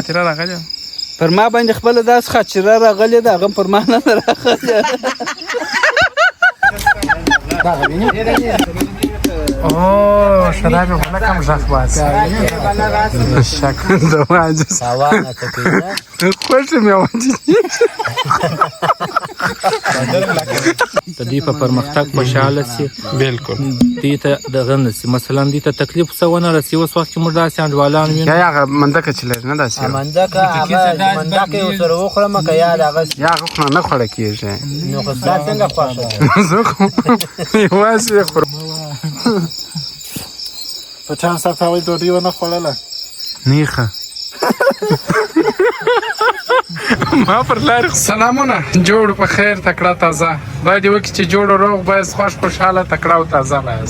خاطره راغلی پر ما باندې خپله داسې خاطره راغلې ده هغه پر ما نه ده راغلې اوه شراب بالا کم ژغ باسي شک د عاجز خوښ مې وځي د دې په پرمختګ خوشحاله سي بالکل دې ته دغه نه سي مثلا دې ته تکلیف څه ونه رسي اوس وخت کې موږ داسې انډوالان وینو یا هغه منډکه چې لري نه داسې منډکه ورسره وخورم که یا دغه یا هغه خو نه خوړه کېږي نو خو ستا څنګه خوښه زه خو یوازې خورم په چند ساعت هوای ډوډۍ ونه خوړله نیخه ما پر لار سلامونه جوړ په خیر تکړه تازه باید وکړي چې جوړ روغ باید خوش خوشحاله تکړه او تازه باید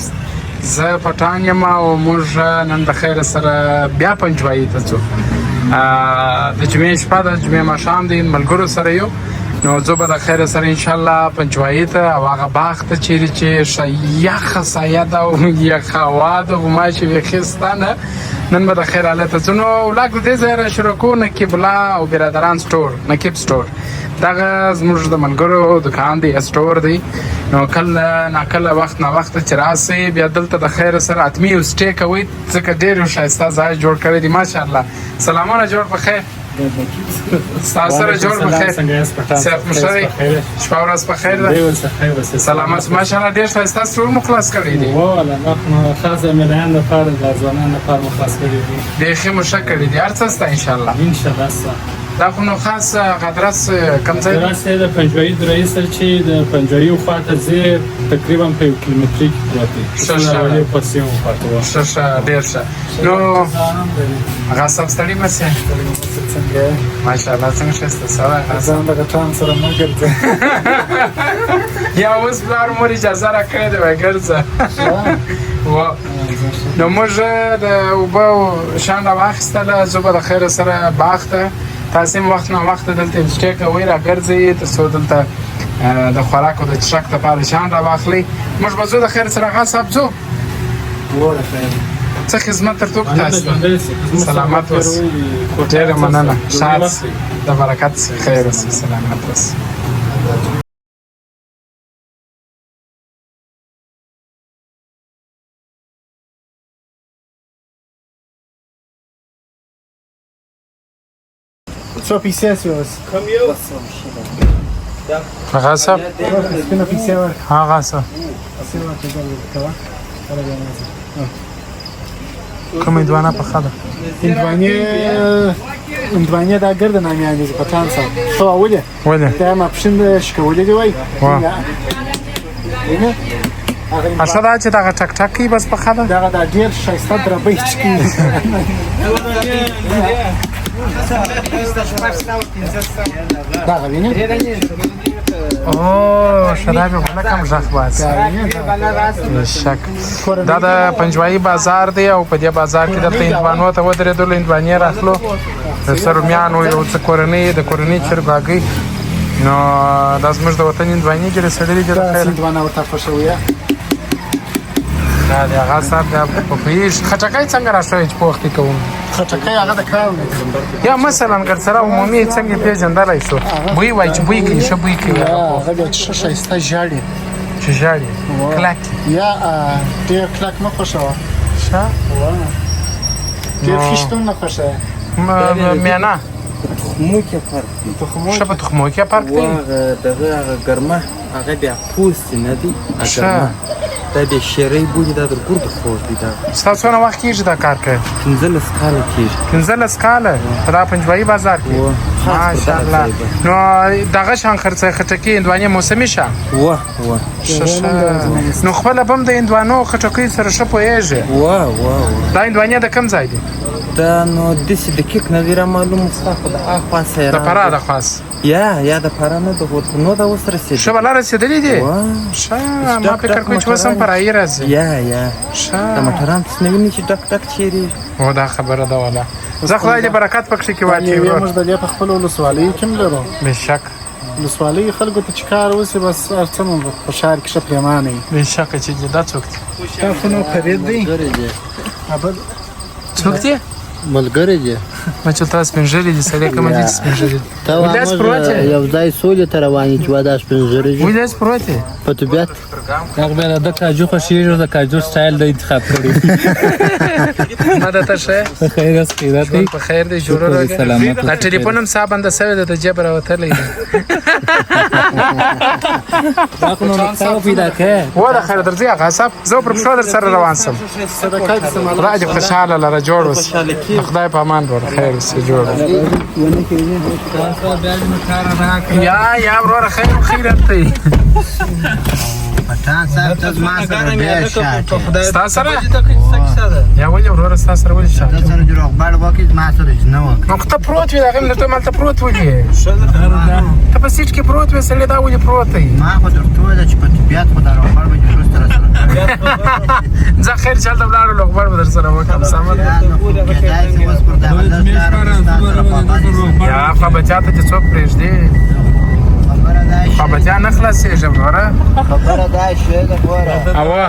زه پټان یم او موږ نن د خیر سره بیا پنجوایي ته ځو د جمعې شپه د جمعې ماښام دی ملګرو سره یو نو زه به د خیر سره انشاءالله پنجوایي ته او هغه باغ ته چیرې چې ښه یخه سایه ده او یخه هوا ده غوماشي بیخي سته نه نن به د خیر هلته ځو نو ولاګ د دې ځای را شروع کوو نقیب الله او برادران سټور نقیب سټور دغه زموږ د ملګرو دکان دی سټور دی نو کله ناکله وخت ناوخته چې راسئ بیا دلته د خیر سره حتمي یو سټې کوئ ځکه ډېر ښایسته ځای جوړ کړی دی ماشاءالله سلامونه جوړ په خیر ستاسو سره جوړ په خیر صحت مو ښه دی شپه ورځ په خیر ده سلامت ماشاءالله ډېر ښایسته سټور مو خلاص کړی دی خاص مېلهیان لپاره د ځوانانو لپاره مو خلاص کړی دی بیخي مو ښه کړی دی هر څه سته انشاءالله انشاءالله دا خو نو خاص ادرس کوم ځای دی درس د پنجوایي درایي سره چې د پنجوایي خواته ځې تقریبا په 1 کیلومتري کې پروت دی ښه پسې مو خواته ښه ډېر ښه نو هغه سب ستړي مه سې ماشاءالله څنګه ښایسته سوی ځان د غټان سره مه ګرځه یا اوس پلار مور اجازه راکړې ده وایي ګرځه نو موږ د اوبه شانډه واخیستله زه به د خیره سره باغ ته تاسې هم وخت ناوخته دلته سټې کوئ راګرځئ تر څو دلته د خوراک او د څښاک لپاره شانډه واخلئ موږ به ځو د خیر سره هغه صاحب ځو څه خدمت درته وکړو تاسو ته سلامت اوسئ ډېره مننه ښاد د برکت خیر اوسئ سلامت اوسئ څو پیسې سي اوس هغه صاحب سپینه پیسې ورکړه هغه صاحب پیسې ورکړه کوم هندوانه پخه ده هندوانې دا ګرده نامیان دي په چند ساعت څه ولې دا ماپښین شکولې دی وایي اشه دا چې دغه ټک ټک کوي بس پخه ده دغه دا ډېر ښایسته دربۍ چکي دغه وینې اوه شراب بالا کم ژغ باسي شک دا د پنجوایي بازار دی او په دې بازار کې دلته هندوانو ته ودرېدلو هندوانې راخلو د سرومیانو یو څه کورنۍ د کورنۍ چرګاګۍ نو دا زموږ د وطن هندوانې ډېرې سړلې دي د خیر هندوانه ورته خوښوي دا د هغه صاحب دا پوهېږي خټکی څنګه راښوی چې په وخت کې کوم خټکی هغه د کال یا مثلا ګرسره عمومي څنګه پیژندلی شو بوی وایي چې بوی کوي ښه بوی کوي هغه بیا چې ښه ښایسته ژاړي چې ژاړي کلک یا ډېر کلک مه خوښوه ښه ډېر خیشت هم نه خوښوه میانه تخموکې فرق دی ښه په تخموکې فرق دی دغه هغه ګرمه هغه بیا پوست نه دی دا بیا شیرۍ بولي دا در ګردو خوږ دی دا ستا څونه وخت کېږي دا کار کوي 15 کاله کېږي 15 کاله په دا پنجوایي بازار کې ماشاءالله نو دغه شان خرڅه خټکي هندوانې موسمي شه نو خپله به هم د هندوانو خټکیو سره ښه پوهېږي دا هندوانې د کوم ځای دی دا نو داسې دقیق نه دی رامعلوم ستا خو د اخوا سیران د فراه د خواس یا د فراه نه د نو دا اوس رسېدلی ښه بلا رسېدلي دي ښه ما فکر کوم چې اوس هم فرایي راځي یا ښه د موټران تاسو نه وینئ چې ډک ډک چیرېږي او دا خبره ده والا زه خدای دې برکت پکښې کې واچوي موږ د دې په خپلو ولسوالیو کې هم لرو بېشک ولسوالۍ خلکو ته چې کار وسي بس هر څه مو په ښار کې ښه پرېمانه وي بېشکه چې دا څوک دي دا خو نو فرید دی څوک دی ملګری دی ما چې تاسو سپینږیري دي سړی کوم دي سپینږیري ته ولې پروت یې؟ یو ځای سولې ته روان یې چې واده سپینږیري دي ولې پروت یې؟ په طبیعت هغه به د کاجو خوښیږي او د کاجو سټایل د انتخاب کړی ما د ته شه په خیر اس خیرات دی په خیر دی جوړ راغی سلامت دا ټلیفون هم صاحب اند سوي د جبر وتلې دا کو نو تاسو پیدا کې و دا خیر درځي هغه صاحب زه پر شو در سره روان سم راځي خوشاله لره جوړ اوس خدای په امان ور خیر سي جوړ یا ورور خیر خیرت دی پټان صاحب ته ما سره ډېر شاته ستا سره یا ولې ورور ستا سره ولې شاته ته سره جوړ بل وکیل ما سره نه وکړ نو ته پروت وي هغه نه ته مالته پروت ولې ته په سیټ کې پروت وې سړی دا ولې پروت دی ما خو درته ویل چې په طبیعت خو دا روغبړ به جوړ سره ځه خیر چل د ولاړو لوغبړ به در سره وکړم سمه ده کېدای شي اوس پر دغه یا خو بچا ته چې څوک پرېږدي خو بچا نه خلاصېږي وروره خبره دا شی ده ګوره اوه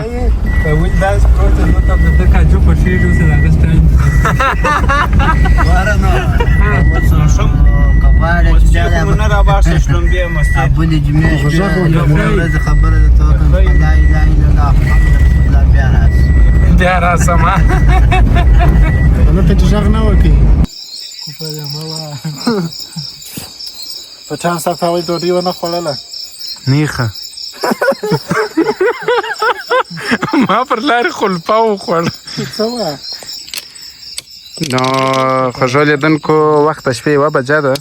وین دا پروت نو ته د کاجو خوښیږي او د سټایل ګوره نو اوس کواله چې دا نه را باشه شلمبې مستې ابو دې جمعې شپه ورځ خبره ده ته لا اله الا الله لا بیا راځي بیا راسم نو ته ځغ نه وکي په چا صاحب هغوی ډوډۍ ونه خوړله نیخه ما پر لارې خلپه وخوړ څه وه نو خوږو لیدونکو وخت د شپې 1 بجه ده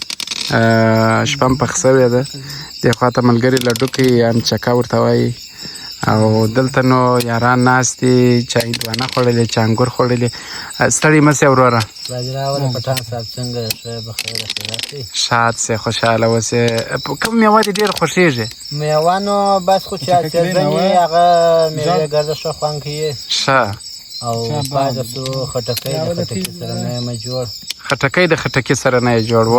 شپه هم پخ سوې ده دې خوا ته ملګري لډوکي هم چکه ورته وایي او دلته نو یاران ناست دي چا هندوانه خوړلې چا انګور خوړلې ستړي مه سې وروره راځه راوله پټان صاحب څنګه ښه بخیره خیرات دی شاد سې خوشحاله اوسې کوم میوه دې ډېر خوښېږي میوه نو بس خو چې سیزن یې هغه میوې ګرده ښه خوند کوي ښه او پاته سو خټکی د خټکي سره نه یم جوړ خټکی د خټکي سره نه یې جوړ و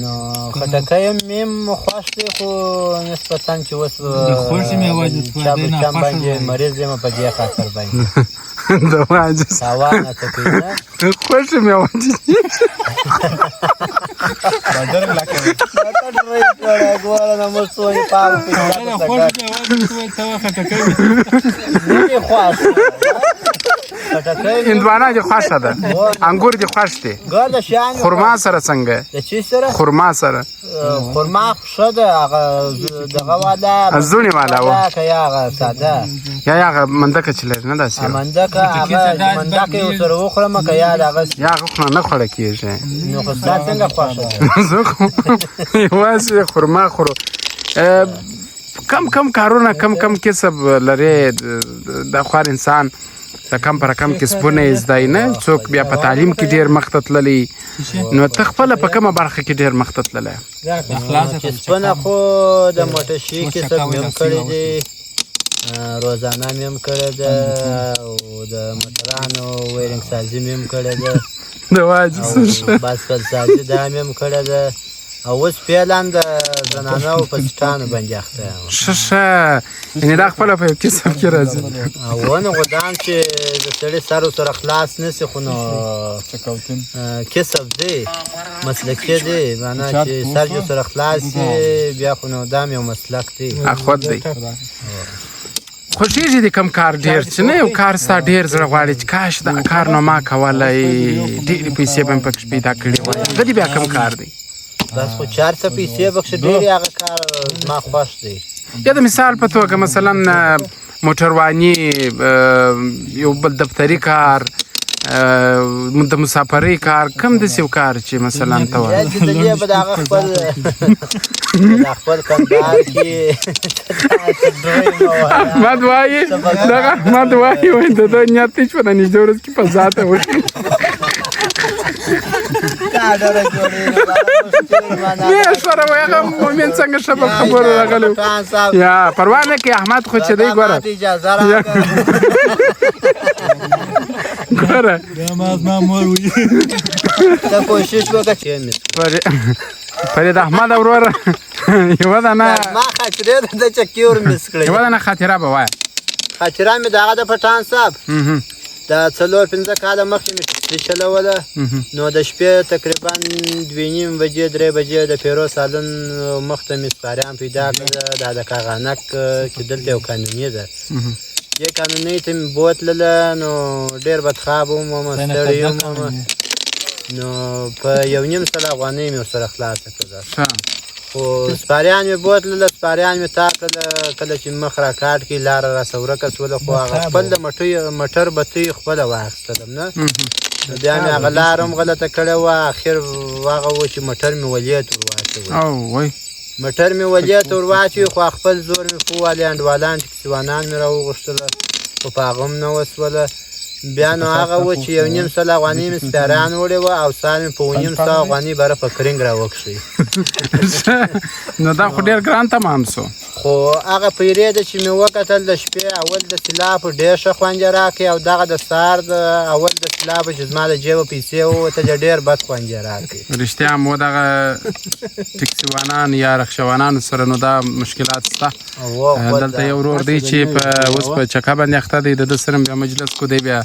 نو خټکی میم خوښ دی خو نسبتا چې اوس خوښ میوه دي چا باندې مریض یم په دې خاطر باندې د واجس تاوان ته کوي نه خوښ میوه دي ګوره نه مو سوې پام هندوانه دې خوښه ده انګور دې خوښ دي ګرده شیان خرما سره څنګه د چی سره خرما سره خرما ښه ده هغه دغه والا زونی والا و که یا هغه ساده یا هغه منډکه چې لري نه داسې منډکه هغه منډکه یې ورسره وخورم که یا د هغه یا هغه خو نه خوړه کېږي نو خو ستا څنګه خوښه ده زه خو یوازې خرما خورو کم کارونه کم کسب لري د خوار انسان د کم پر کم کسبونه یې زده نه څوک بیا په تعلیم کې ډېر مخته تللی نو ته خپله په کومه برخه کې ډېر مخته تللی کسبونه خو د موټرشي کسب مې هم کړی دی روزانه مې هم کړی ده او د موټرانو ویرنګ سازي مې هم کړی ده د واجس باسکل سازي دا مې هم کړی ده او اوس فعلا د زنانو په سټانو باندې اخته یم ښه یعنې دا خپله په یو کسب کې راځي ونه غدان چې د سړي سر سره خلاص نسی خو نو کسب دی مسلکي دی معنا چې سر جو سره خلاص بیا خو نو دام یو مسلک دی خود دی خوښېږي دې کم کار ډېر چې نه یو کار ستا ډېر زړه غواړي چې کاش دا کار نو ما کولی ډېرې پیسې به مې پکې پیدا کړې وای هغه دې بیا کم کار دی بس خو 400 پیسې پکښې ډېرې هغه کار زما خوښ دی یا د مثال په توګه مثلا موټرواني یو بل دفتري کار د مسافرۍ کار کم داسې یو کار چې مثلا ته وایې چې د دې به د هغه خپل کندهار کې احمد وایي دغه احمد وایي وایي د ده نیت دی چې په نږدې ورځ کې په ذاته وکړي نه سره وایي هغه مومن څنګه ښه په خبرو راغلی یا پروا نه کوي احمد خو چې دی ګوره ګوره ته کوشش وکړه چې فرید احمد وروره یوه دانه ما خاطرې د چکې ور مس کړې یوه دانه خاطره به وایه خاطره مې د هغه د پټان صاحب دا 4-5 کاله مخکې مې ټکسي چلوله نو د شپې تقریبا 2:30 بجې 3 بجې د پیرو سالن مخ ته مې سپاریان پیدا کړه دا د کاغانک کې دلته یو قانوني ده دې قانوني ته مې بوتلله نو ډېر بدخواب وم ستړی وم نو په 1.5 افغانۍ مې ورسره خلاصه کړه خو سپاریان مې بوتلله سپاریان مې تا کړله کله چې مخ را کاټ کړي لاره راسه ورکه سوله خو هغه خپل د مټر بتۍ خپله واخیستلم نه بیا مې هغه لاره هم غلطه کړې وه اخر هغه و چې مټر مې ولیې ته ورواچوی مټر مې ولیې ته ورواچوي خو خپل زور مې په ووالې انډوالان ټکسیوانان مې را وغوښتله خو په هغه هم نه وسوله بیا نو هغه و چې 1.5 افغانۍ مې سپاریان وړې وه او سال مې په 1.5 افغانۍ بره په کرنګ را وکښی نو دا خو ډېر ګران تمام سو خو هغه پیرې ده چې مې وکتل د شپې اول د طلا په ډېر ښه خوند یې راکړې او دغه د سهار د اول د طلا په چې زما د جیبه پیسې ووتلې ډېر بد خوند یې راکړې رښتیا مو دغه ټکسیوانان یا رخشوانانو سره نو دا مشکلات شته دلته یو ورور دی چې اوس په چکه باندې اخته دی د ده سره بیا مجلس کو دی بیا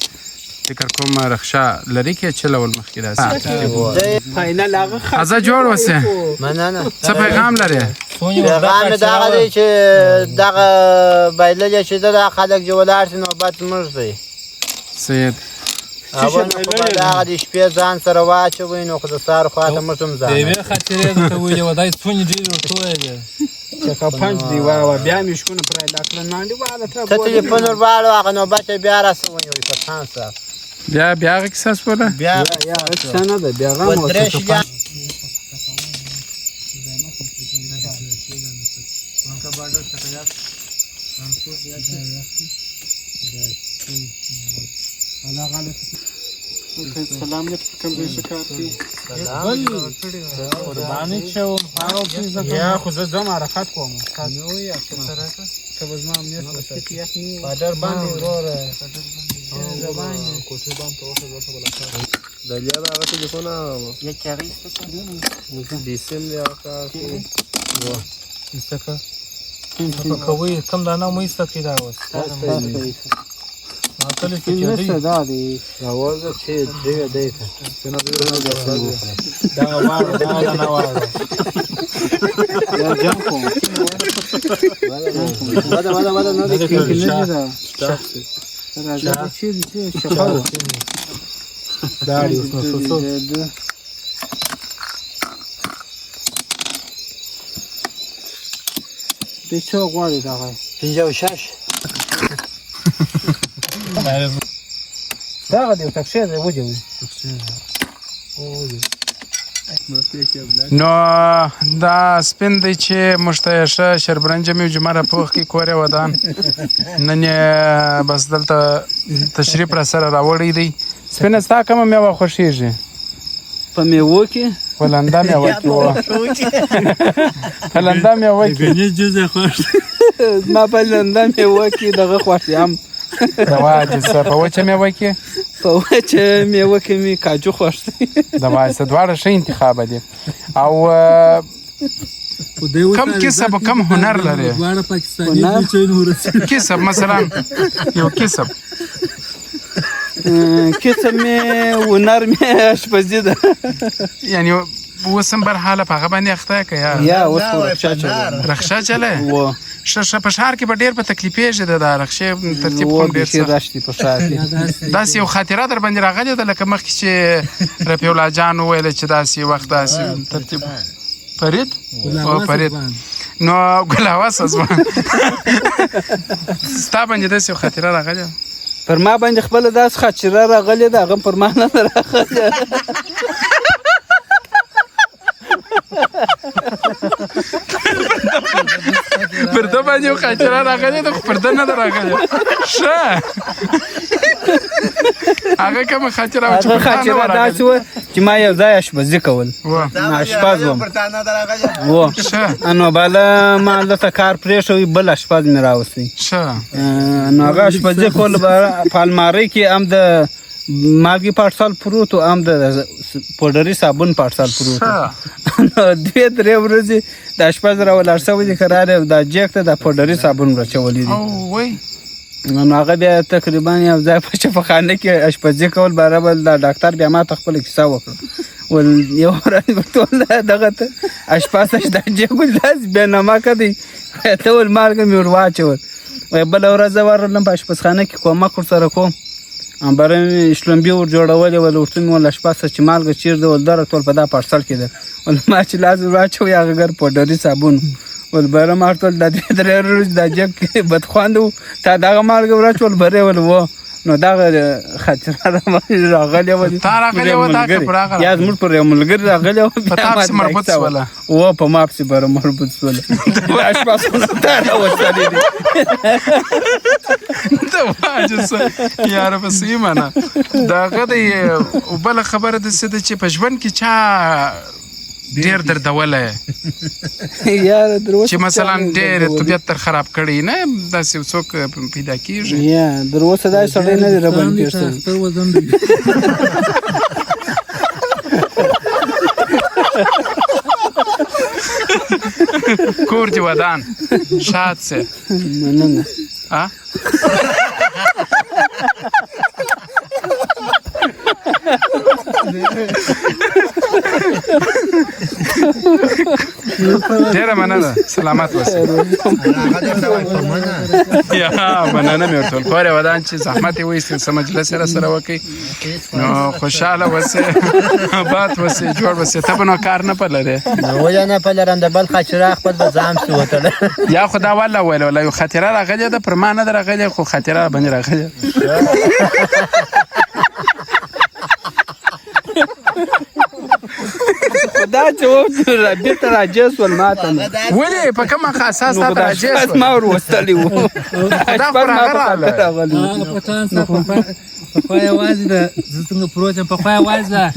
فکر کوم رخشا لري کې چلول مخکې داسې فاینل هغه ازه جوړ وسه مننه څه پیغام لري پیغام مې دغه دی چې دغه بایللې چې د خلک چې ولاړ شي نوبت موږ دی سید اول نو خو به دغه د شپې ځان سره واچوئ نو خو د سهار خواته موږ هم ځان د یوې خاطرې درته ویلې وه دا یې څونې ډېر ورته ویلې چکه پنج دی واه بیا مې شکونه پرای ډاکټر نانډي واله ته ټلیفون ورباړو هغه نوبت یې بیا راسه ونیوئ په خان صاحب بیا هغه کیسه شوله بیا څه نه ده بیا غم و درې شیان سلام علیکم کوم ځای شکار کی قرباني چې وم هغه څه یا خو زه ځم حرکت کوم نو یا سره ته به زما امنیت وساتي پادر باندې ورور دلیا به هغه تلیفون یک هغه است دیسم دی هغه ایسته که کوي کم دانه مو ایسته کړي دا اوس کله چې نشته دا دی اول چې دی دا واره دا نه واره یا جام کوم ودا نه دا کې نه ده راځه چې شفاو دا دی اوس نو څه د څو غواړي دا 56 دا دی تکشې دی وځي نو دا سپین دی چې مشته شربرنج مې جمعه پوخ کې کوره ودان نن بس دلته تشریف را سره راوړی دی سپین ستا کومه میوه خوښیږي په میوه کې ولنده میوه کې ولنده میوه کې غني جزء خوښ ما په لنده میوه کې دغه خوښ یم دوا چې په وچه میوه کې په وچه میوه کې می کاجو خوښ دی دوا څه دواړه ښه انتخاب دي او کم کسب کم هنر لري دواړه پاکستاني دي چې نور کسب مثلا یو کسب کسب می هنر می اشپزي ده یعنی اوس هم برحاله په هغه باندې اخته که یا اوس رخصه چله رخصه چله و ښه په ښار کې به ډېر په تکلیفېږي د رخصې ترتیب کوم ډېر څه راشتي په ښار کې داسې یو خاطره در باندې راغلې ده لکه مخکې چې رفیع الله جان وویل چې داسې وخت داسې ترتیب فرید فرید نو ګل هوس ځوان ستا باندې داسې یو خاطره راغلې پر ما باندې خپله داسې خاطره راغلې ده هغه پر ما نه راغلې پر ده باندې یو خاطره راغلې ده خو پر ده نه ده راغلې ښه هغه کومه خاطره وه چې هغه خاطره داسې وه چې ما یو ځای اشپزي کول اشپز وم ښه نو بالا ما هلته کار پرېښوی بل اشپز مې راوستی ښه نو هغه اشپزي کول په المارۍ کې هم د مالګې پاټسال پروت و هم د پوډري صابون پاټسال پروت نو 2-3 ورځې د اشپز راولاړ شوی دی که راغلی دا جیک ته د پوډري صابون راچولی دي وای نو هغه بیا تقریبا یو ځای په شفاخانه کې اشپزي کول برابر د ډاکټر بیا ما ته خپله کیسه وکړه ول یو ورځ ورته ویل دغه ته اشپز دا جګول داس بیا نمکه دی ته ول مالګه مې ور واچول وایي بله ورځ زه ورغلم په اشپزخانه کې کومک ورسره کوم برای مې شلومبې ور جوړولې ول ورته مې ویل اشپز چې مالګه چیرده ول دره ټول په دا پارسل کې ده ول ما چې لاس ور واچوی هغه ګر پوډري صابون ول بره ما ورته ویل دا درې ورځې دا جګ بدخوند و تا دغه مالګه ور واچول برې ول و نو دغه خاطره راغلې وه تا راغلې وه تا که په راغله یا زموږ پر یو ملګري راغلې وه په تا پسې مربوط شوله و په ما پسې بره مربوط شوله اشپزخونه تا راوستلې دي ته واجه څه یاره په صحیح معنا د هغه د بله خبره داسې ده چې په ژوند کې چا ډېر دردولی چې مثلا ډېر طبیعت تر خراب کړی نه داسې څوک پیدا کېږي یا در اوسه داسې سړی نه دی راباندې تېر شوی کور دې ودان شاد سه مننه ډېره مننه سلامت اوسئ یا مننه مې ورته ویل کور یې ودان چې زحمت یې وایستل څه مجلس یې راسره وکړئ نو خوشحاله اوسئ آباد اوسئ جوړ اوسئ ته به نو کار نه په لرې ولې نه په لرم د بل خاطره خپل به ځان شي وتړه یا خو دا والله ویل ولا یو خاطره راغلې ده پر ما نه ده راغلې خو خاطره باندې راغلې دا چې بیرته راجع شول ما ته ولې په کومه اساس تا ته راجع شول ما ور وستلی وو دا خو راغله په خوا یوازې ده زه څنګه پروت یم په خوا یوازې ده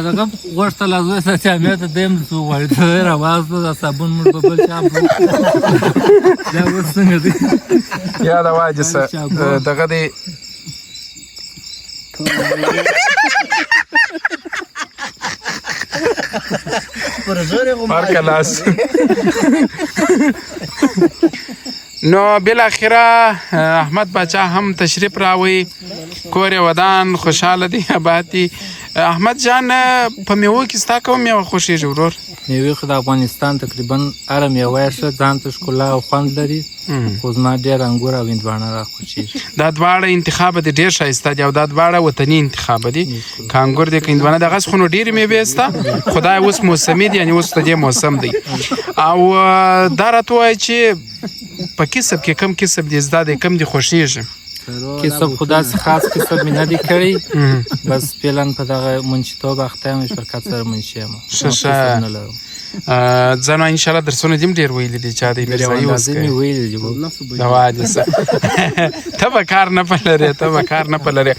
دغه غوښتل زوی سره چې امیر ته دیم څو غواړي ته یې راواغوستو دا صابون موږ په بل چا دا اوس څنګه دی یا دا واجه څه دغه دی کلاس نو بالاخره احمد باچا هم تشریف راوړي کور یې ودان خوشحاله دی آباد دی احمد جان په میوو کې ستا کوم میوه خوښېږي ورور میوې خو د افغانستان تقریبا هره میوه یې ښه ځان ته ښکلا او خوند لري خو زما ډېر انګور او هندواڼه راخوښېږي دا دواړه انتخاب دي ډېر ښایسته دي او دا دواړه وطني انتخاب دي که انګور دی که هندواڼه دغسې خو نو ډېرې میوې شته خو دا اوس موسمي دي یعنې اوس د دې موسم دی او دا راته ووایه چې په کسب کې کم کسب دي زده دی کم دي خوښېږي کسب خو داسې خاص کسب مې نه دی کړی بس فعلا په دغه منشیتوب اخته یم شرکت سره منشي یم ښه زه نو انشاءالله درسونه دې هم ډېر ویلي دي چا دی میرزایي اوس کوي د واجې څه ته به کار نه په لرې ته به کار نه په لرې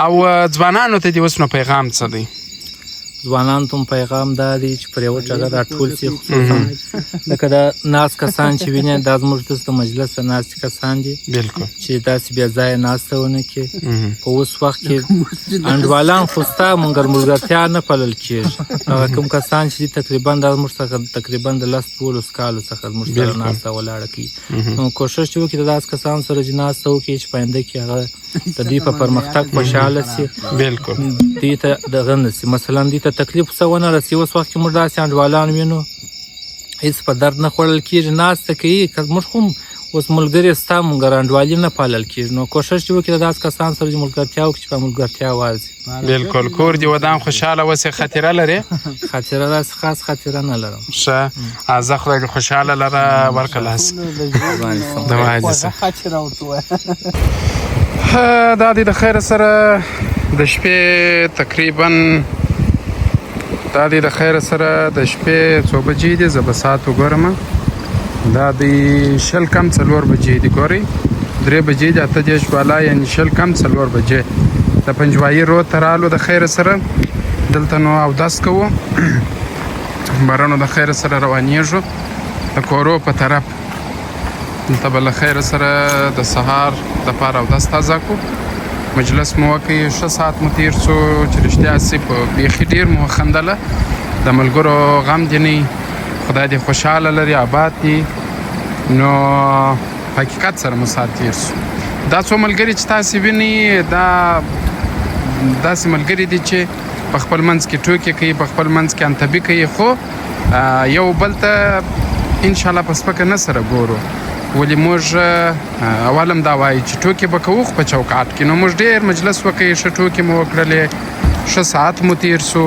او ځوانانو ته دې اوس نو پیغام څه دی ځوانانو ته پیغام دا دی چې پر یوه ټغه راټول شي خصوصا لکه دا ناست کسان چې وینې دا زموږ دلته د مجلس ته ناستې کسان دي بلکل چې داسې بې ځایه ناسته ونه کړي په اوس وخت کې انډوالان خو ستا ملګرتیا نه پالل کېږي هغه کوم کسان چې دي تقریبا دا زموږ څخه تقریبا د 10-12 کالو څخه زموږ سره ناسته ولاړه کوي نو کوښښ چې وکړي د داسې کسانو سره چې ناسته وکړي چې په آینده کې هغه د دوی په پرمختګ خوشحاله شي بلکل دوی ته دغه نه شي مثلا دوی ته تکلیف څه ونه رسي اوس وخت کې موږ داسې انډوالان وینو هېڅ په درد نه خوړل کېږي ناسته کوي که موږ خو اوس ملګري ستا مونږ انډوالي نه پالل کېږي نو کوښښ چې وکړي د داسې کسان سره چې ملګرتیا وکړي چې په ملګرتیا واځي بلکل کور دې ودان خوشحاله اوسې خاطره لرې خاطره داسې خاص خاطره نه لرم ښه زه خدای دې خوشحاله لره ورکړه هسې د واجې څه دا دی د خیره سره د شپې تقریبا دا دی د خیره سره د شپې څو بجې دي زه به ساعت وګورم دا دی 4 کم 4 بجې دي ګورئ 3 بجې دي 8 والا یعنې 4 کم 4 بجې د پنجوایي رود ته رالو د خیره سره دلته نو اودس کوو بارانو د خیره سره روانېږو د کورو په طرف دلته به له خیره سره د سهار دپاره اودس تازه کړو مجلس مو وکړ ښه ساعت مو تېر څو چې رښتیا هسې په بیخي ډېر مو وخندله د ملګرو غم دې نه خدای دې خوشحاله لري آباد دي نو حقیقت سره مو ساعت تېر شو دا څو ملګري چې تاسې وینئ دا داسې ملګري دي چې په خپل منځ کې ټوکې کوي، په خپل منځ کې انتبي کوي، خو یو بل ته انشاءالله په سپکه نه سره ګورو. ولې موږ اول هم دا وایي چې ټوکې به کوو خو په چوکاټ کې. نو موږ ډېر مجلس وکړی، ښه ټوکې مو وکړلې، ښه ساعت مو تیر سو.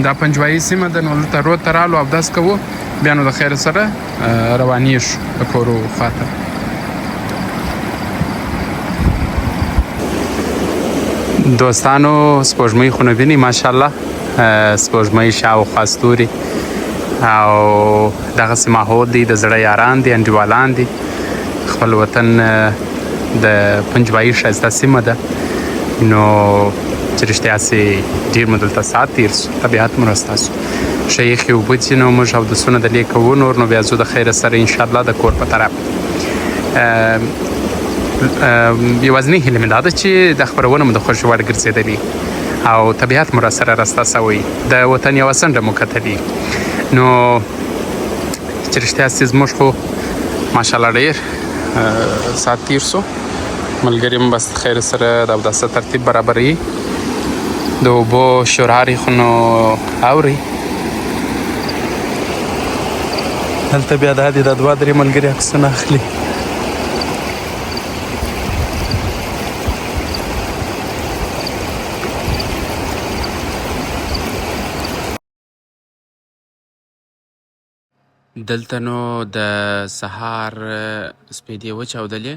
دا پنجوایي سیمه ده، نو دلته رود ته رالو، اودس کوو، بیا نو د خیر سره روانېږو د کورو خواته. دوستانو سپوږمۍ خو نه ویني ماشاءالله، سپوږمۍ شاوخوا ستوري او دغسې ماحول دی، د زړه یاران دي، انډیوالان دي. خپل وطن د پنجوایي ښایسته سیمه ده، نو چې رښتیا سې ډېر مو دلته ساعت تېر سو، طبیعت مو راسته سو، ښه یخې اوبه څي. نو موږ اودسونه دلې کوو، نور نو بیا ځو د خیره سره انشاءالله د کور په طرف. یوازینۍ هیله مې دا ده چې دا خپرونه مو د خوښې وړ ګرځېدلي او طبیعت مو راسره راسته سوی، د وطن یوه څنډه مو کتلي. نو چې رښتیا سې زموږ خو ماشاءالله ډېر ساعت تېر سو. ملګري هم بس خیر سره د اوداسه ترتیب برابروي، د اوبو شوراري خو نو اوري. هلته بیا دا دي د دوه درې ملګري عکسونه اخلي. دلته نو د سهار سپېدې وچاودلې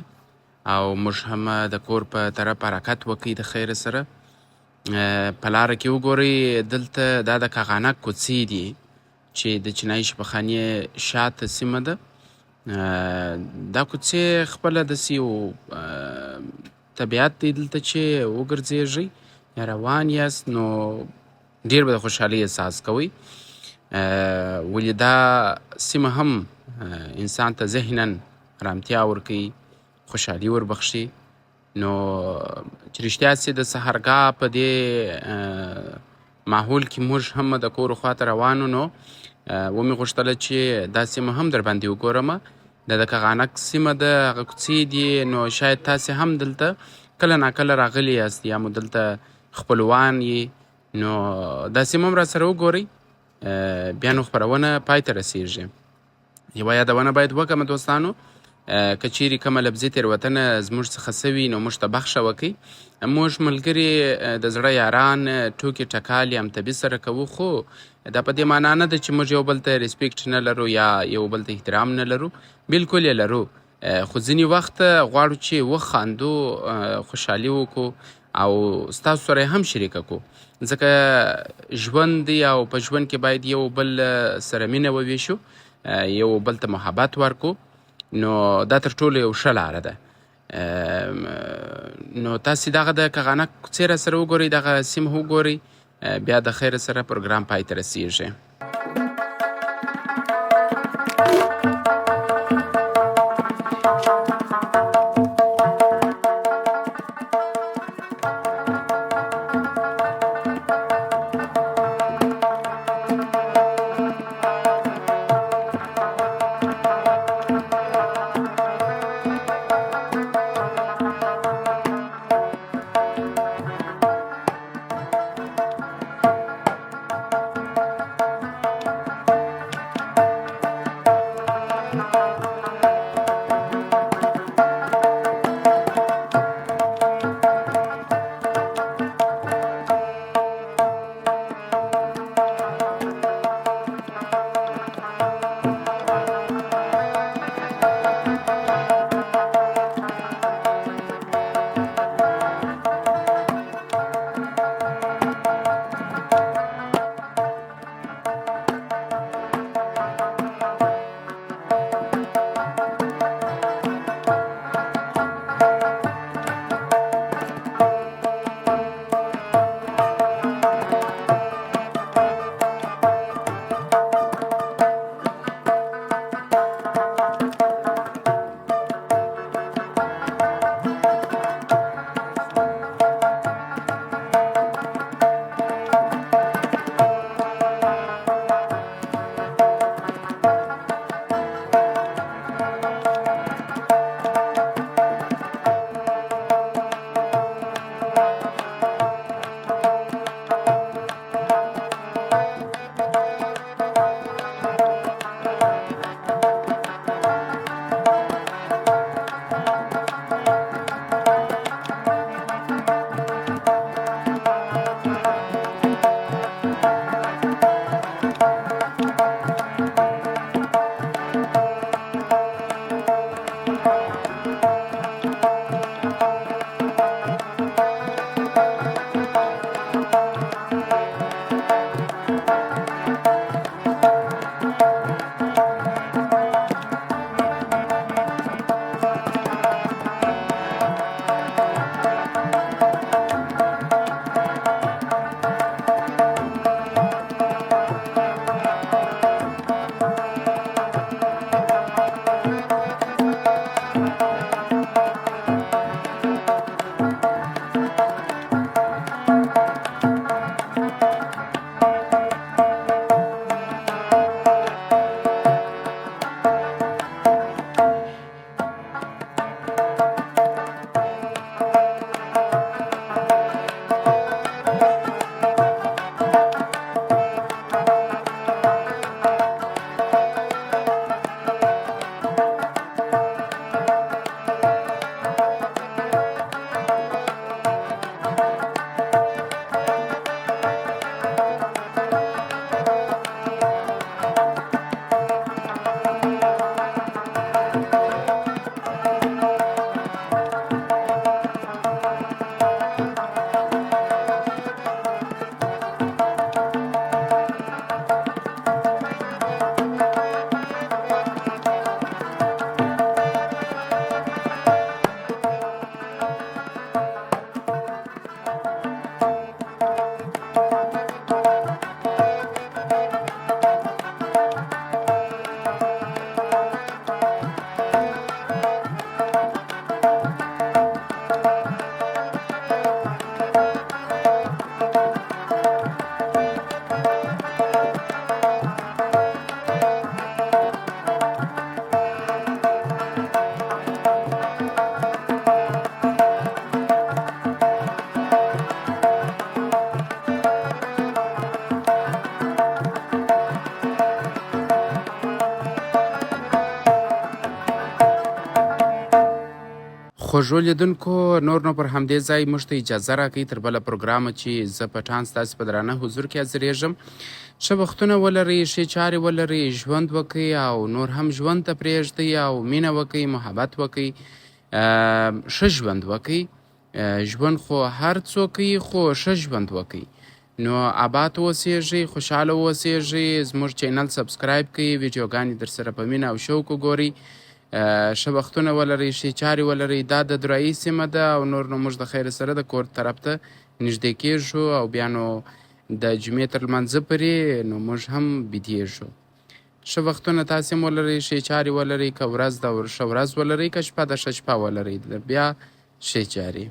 او موږ هم د کور په طرف حرکت وکړي د خیر سره. په لاره کې وګورئ دلته دا د کاغانک کوڅې دي چې د چینایي شفاخانې شاته سیمه ده. دا کوڅې خپله داسې یو طبیعت دی دلته چې وګرځېږئ یا روان یاست نو ډېر به د خوشحالۍ احساس کوئ. ولې دا سیمه هم انسان ته ذهناً ارامتیا ورکوي، خوشحالي وربخښي. نو چې رښتیا سې د سهارګاه په دې ماحول کې موږ هم د کور خواته روانو، نو ومې غوښتله چې دا سیمه هم در باندې وګورم. دا د کاغانک سیمه ده، هغه کوڅې دي، نو شاید تاسې هم دلته کله ناکله راغلي یاست یا مو دلته خپلوان یې، نو دا سیمه هم راسره وګورئ. بیا نو خپرونه پای ته رسیږي. یوه یادونه باید وکړم دوستانو، که چیرې کومه لفظي تېروتنه زموږ څخه سوي نو موږ ته بخښه وکړئ. موږ ملګري د زړه یاران ټوکې ټکالې همتبي سره کوو، خو دا په دې معنا نه ده چې موږ یو بل ته ریسپیکټ نه لرو یا یو بل ته احترام نه لرو، بلکل یې لرو. خو ځینې وخت غواړو چې وخاندو، خوشحالي وکړو او ستاسو سره هم شریکه کړو، ځکه ژوند دی او په ژوند کې باید یو بل سره مینه وویشو، یو بل ته محبت ورکړو. نو دا تر ټولو یو ښه لاره ده. نو تاسې دغه د کاغانک کوڅې را سره وګورئ، دغه سیمه وګورئ، بیا د خیر سره پروګرام پای ته رسیږي. خوږو لیدونکو نور نو پر همدې ځای موږ ته اجازه راکوئ تر بله پروګرامه چې زه پټان ستاسې په درانه حضور کې حاضرېږم. ښه وختونه ولرئ، ښې چارې ولرئ، ژوند وکئ او نور هم ژوند ته پرېږدئ او مینه وکئ، محبت وکئ، ښه ژوند وکئ. ژوند خو هر څوک کوي خو ښه ژوند وکئ. نو آباد اوسېږئ، خوشحاله اوسېږئ، زموږ چینل سبسکرایب کړئ، ویډیوګانې در سره په مینه او شوق وګورئ. ښه وختونه ولرئ، ښې چارې ولرئ. دا د درایي سیمه ده او نور نو موږ د خیر سره د کور طرف ته نږدې کېږو او بیا نو د جمعې تر لمانځه پورې نو موږ هم بیدېږو. ښه وختونه تاسې هم ولرئ، ښې چارې ولرئ. که ورځ ده ښه ورځ ولرئ، که شپه ده ښه شپه ولرئ. بیا ښې چارې.